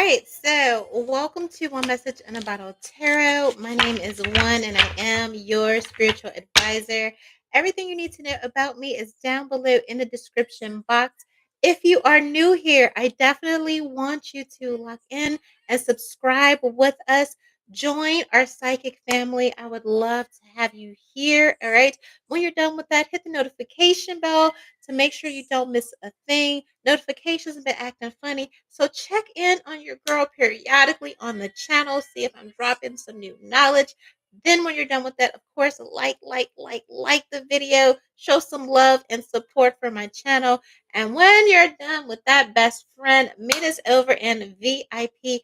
right, so welcome to One Message in a Bottle Tarot. My name is One, and I am your spiritual advisor. Everything you need to know about me is down below in the description box. If you are new here, I definitely want you to lock in and subscribe with us. Join our psychic family. I would love to have you here. All right. When you're done with that, hit the notification bell to make sure you don't miss a thing. Notifications have been acting funny, so check in on your girl periodically on the channel. See if I'm dropping some new knowledge. Then, when you're done with that, of course, like the video. Show some love and support for my channel. And when you're done with that, best friend, meet us over in VIP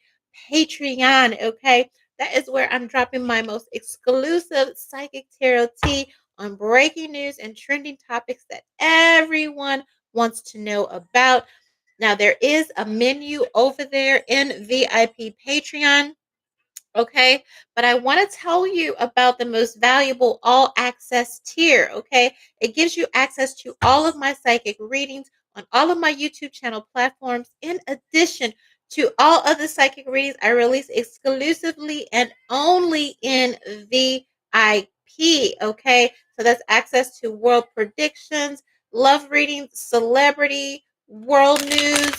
Patreon. Okay, that is where I'm dropping my most exclusive psychic tarot tea on breaking news and trending topics that everyone wants to know about. Now, there is a menu over there in VIP Patreon. Okay, but I want to tell you about the most valuable all access tier. Okay, it gives you access to all of my psychic readings on all of my YouTube channel platforms, in addition to all other psychic readings I release exclusively and only in VIP. Okay, so that's access to world predictions, love readings, celebrity, world news,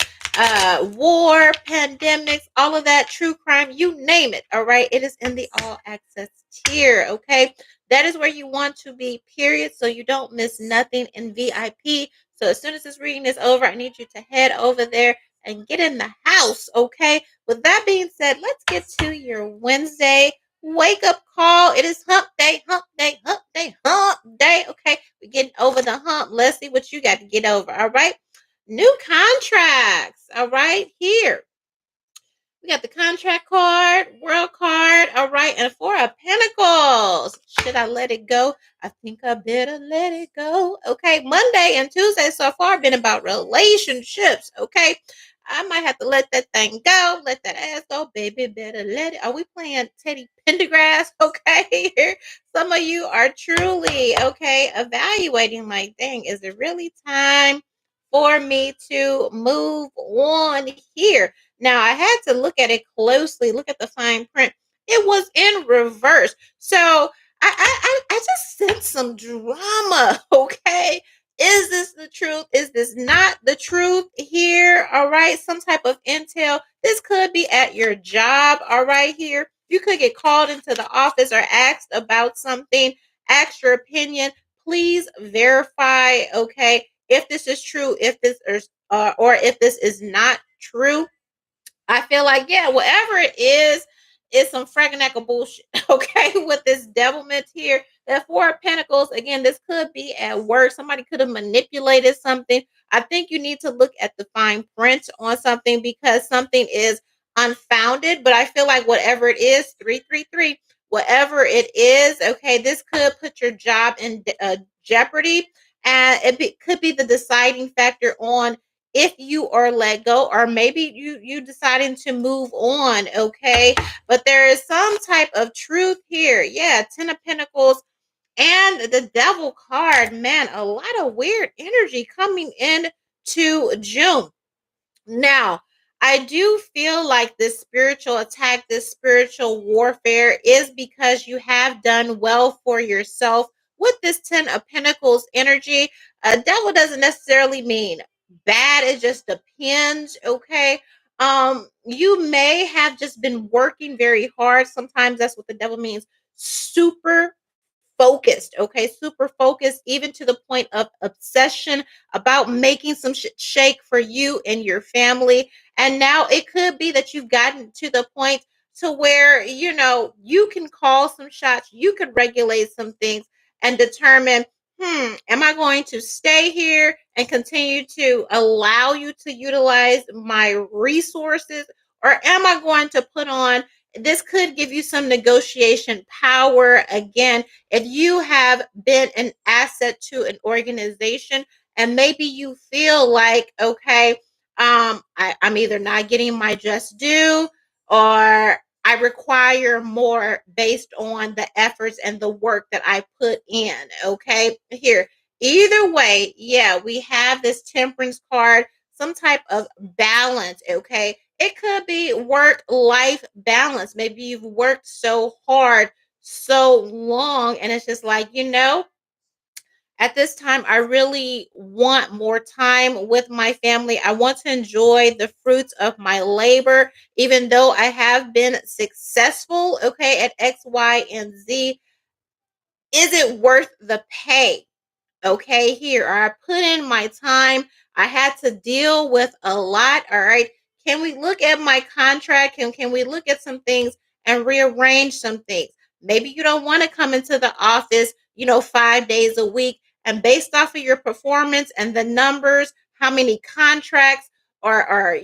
war, pandemics, all of that, true crime, you name it. All right. It is in the all access tier. Okay. That is where you want to be, period. So you don't miss nothing in VIP. So as soon as this reading is over, I need you to head over there and get in the house. Okay. With that being said, let's get to your Wednesday wake up call. It is hump day, hump day, hump day, hump day. Okay. We're getting over the hump. Let's see what you got to get over. All right. New contracts. All right, here we got the contract card, world card. All right, and Four of Pentacles. Should I let it go? I think I better let it go. Okay, Monday and Tuesday so far been about relationships. Okay, I might have to let that thing go, let that ass go, baby. Better let it. Are we playing Teddy Pendergrass? Okay, here some of you are truly evaluating. Like, dang, is it really time for me to move on here? Now, I had to look at it closely, look at the fine print. It was in reverse. So I just sense some drama, okay? Is this the truth? Is this not the truth here? All right. Some type of intel. This could be at your job. All right. Here, you could get called into the office or asked about something. Ask your opinion. Please verify, okay, if this is true, if this is or if this is not true. I feel like, yeah, whatever it is some fragnecker bullshit, okay, with this devilment here. The Four of Pentacles, again, this could be at work. Somebody could have manipulated something. I think you need to look at the fine print on something because something is unfounded. But I feel like whatever it is, 333, whatever it is, okay, this could put your job in jeopardy. And could be the deciding factor on if you are let go, or maybe you deciding to move on. Okay, but there is some type of truth here. Yeah, Ten of Pentacles and the Devil card. Man, a lot of weird energy coming in to June. Now, I do feel like this spiritual attack, this spiritual warfare is because you have done well for yourself with this Ten of Pentacles energy. Devil doesn't necessarily mean bad. It just depends. Okay. You may have just been working very hard. Sometimes that's what the devil means. Super focused, okay, super focused, even to the point of obsession about making some shake for you and your family. And now it could be that you've gotten to the point to where you can call some shots, you could regulate some things and determine, am I going to stay here and continue to allow you to utilize my resources, or am I going to put on, this could give you some negotiation power. Again, if you have been an asset to an organization and maybe you feel like, okay, I'm either not getting my just due, or I require more based on the efforts and the work that I put in. Okay, here, either way, yeah, we have this temperance card, some type of balance. Okay, It could be work-life balance. Maybe you've worked so hard, so long, and it's just like, at this time, I really want more time with my family. I want to enjoy the fruits of my labor, even though I have been successful, okay, at X, Y, and Z. Is it worth the pay? Okay, here, I put in my time. I had to deal with a lot. All right. Can we look at my contract? Can we look at some things and rearrange some things? Maybe you don't want to come into the office, 5 days a week. And based off of your performance and the numbers, how many contracts or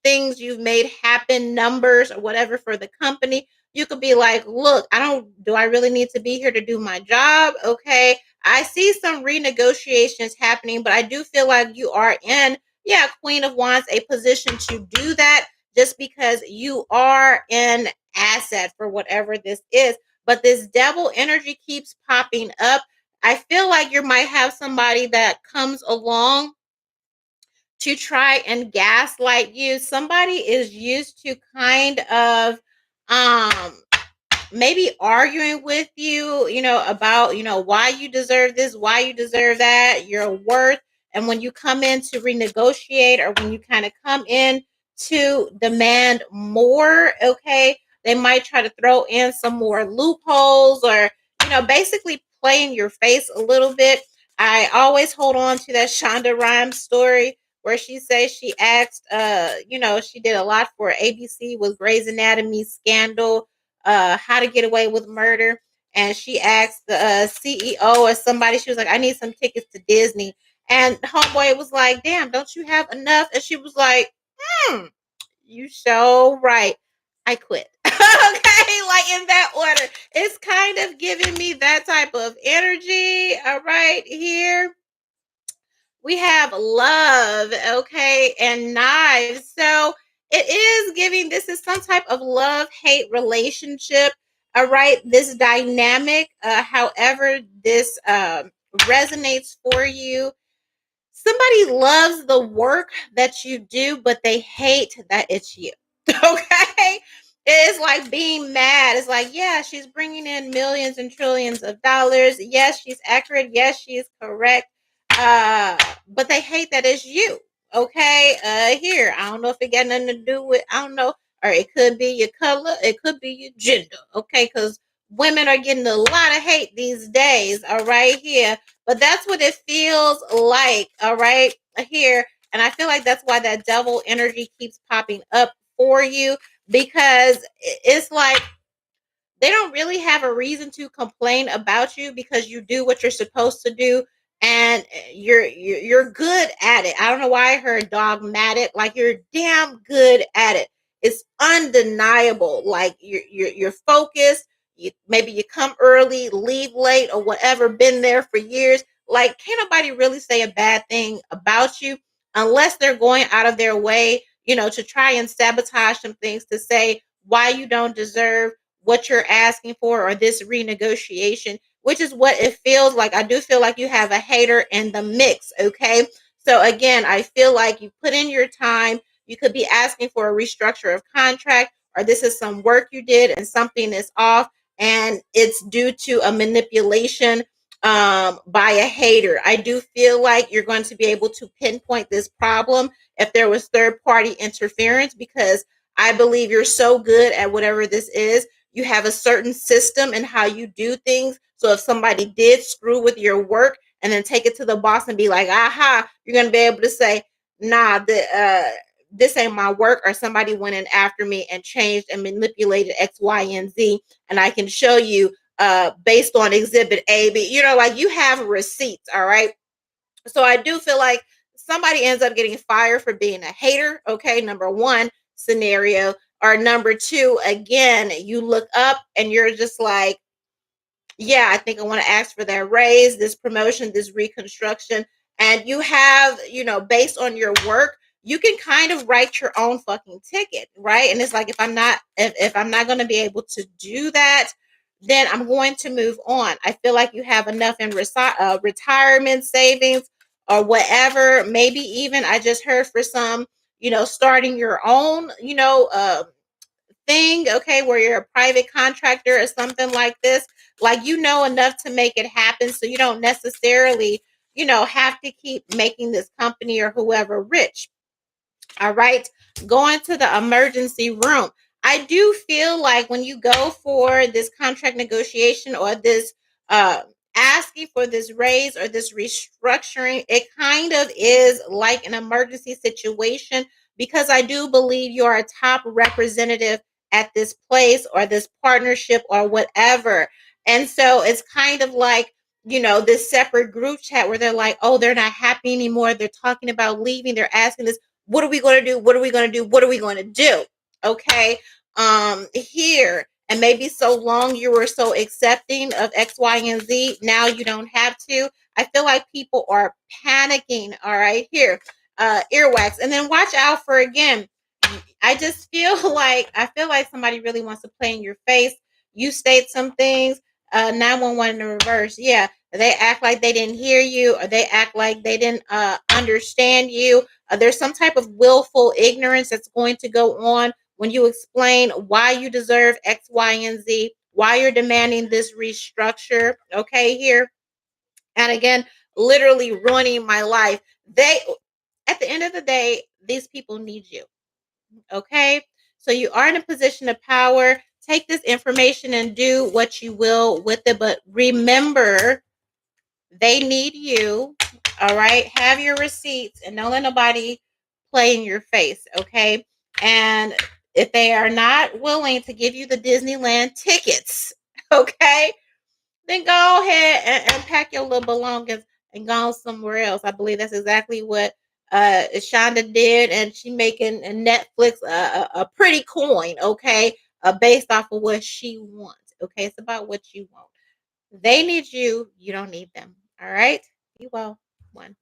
things you've made happen, numbers or whatever for the company, you could be like, look, do I really need to be here to do my job? Okay, I see some renegotiations happening, but I do feel like you are in, yeah, Queen of Wands, a position to do that just because you are an asset for whatever this is. But this devil energy keeps popping up. I feel like you might have somebody that comes along to try and gaslight you. Somebody is used to kind of um maybe arguing with you, about, why you deserve this, why you deserve that, your worth. And when you come in to renegotiate or when you kind of come in to demand more, okay, they might try to throw in some more loopholes or, basically play in your face a little bit. I always hold on to that Shonda Rhimes story where she says she asked, she did a lot for ABC with Grey's Anatomy scandal, How to Get Away with Murder. And she asked the CEO or somebody, she was like, I need some tickets to Disney. And homeboy was like, damn, don't you have enough? And she was like, hmm, you so right. I quit. Okay, like in that order. It's kind of giving me that type of energy. All right, here we have love, okay, and knives. So it is giving, this is some type of love hate relationship. All right, this dynamic, however, this resonates for you. Somebody loves the work that you do, but they hate that it's you. Okay? It's like being mad. It's like, yeah, she's bringing in millions and trillions of dollars. Yes, she's accurate. Yes, she is correct. But they hate that it's you. Okay? Here, I don't know if it got nothing to do with, I don't know, or it could be your color, it could be your gender. Okay? Because women are getting a lot of hate these days. All right, here, but that's what it feels like, all right, here. And I feel like that's why that devil energy keeps popping up for you because it's like they don't really have a reason to complain about you because you do what you're supposed to do and you're good at it. I don't know why I heard dogmatic, like you're damn good at it. It's undeniable. Like you're focused. Maybe you come early, leave late, or whatever. Been there for years. Like can't nobody really say a bad thing about you unless they're going out of their way, to try and sabotage some things to say why you don't deserve what you're asking for or this renegotiation, which is what it feels like. I do feel like you have a hater in the mix. Okay. So again, I feel like you put in your time. You could be asking for a restructure of contract, or this is some work you did and something is off, and it's due to a manipulation by a hater. I do feel like you're going to be able to pinpoint this problem if there was third party interference because I believe you're so good at whatever this is. You have a certain system and how you do things. So if somebody did screw with your work and then take it to the boss and be like, aha, you're going to be able to say, nah, this ain't my work, or somebody went in after me and changed and manipulated X, Y, and Z. And I can show you based on exhibit A, B, like you have receipts. All right. So I do feel like somebody ends up getting fired for being a hater. Okay. Number one scenario. Or number two, again, you look up and you're just like, yeah, I think I want to ask for that raise, this promotion, this reconstruction. And you have, based on your work, you can kind of write your own fucking ticket, right? And it's like if I'm not going to be able to do that, then I'm going to move on. I feel like you have enough in retirement savings or whatever. Maybe even I just heard for some, starting your own, thing, okay, where you're a private contractor or something like this, like enough to make it happen so you don't necessarily, have to keep making this company or whoever rich. All right. Going to the emergency room. I do feel like when you go for this contract negotiation or this uh asking for this raise or this restructuring, it kind of is like an emergency situation because I do believe you're a top representative at this place or this partnership or whatever. And so it's kind of like, this separate group chat where they're like, oh, they're not happy anymore. They're talking about leaving. They're asking this, what are we going to do? What are we going to do? What are we going to do? Okay. Here, and maybe so long you were so accepting of X, Y, and Z. Now you don't have to. I feel like people are panicking. All right. Here, earwax. And then watch out for, again, I feel like somebody really wants to play in your face. You state some things, 911 in reverse. Yeah. They act like they didn't hear you, or they act like they didn't understand you. There's some type of willful ignorance that's going to go on when you explain why you deserve X, Y, and Z, why you're demanding this restructure. Okay, here. And again, literally ruining my life. At the end of the day, these people need you. Okay. So you are in a position of power. Take this information and do what you will with it. But remember, they need you. All right. Have your receipts and don't let nobody play in your face. Okay. And if they are not willing to give you the Disneyland tickets, okay, then go ahead and pack your little belongings and go somewhere else. I believe that's exactly what Shonda did, and she making a Netflix a pretty coin, okay, based off of what she wants. Okay, it's about what you want. They need you. You don't need them. All right. You well. One.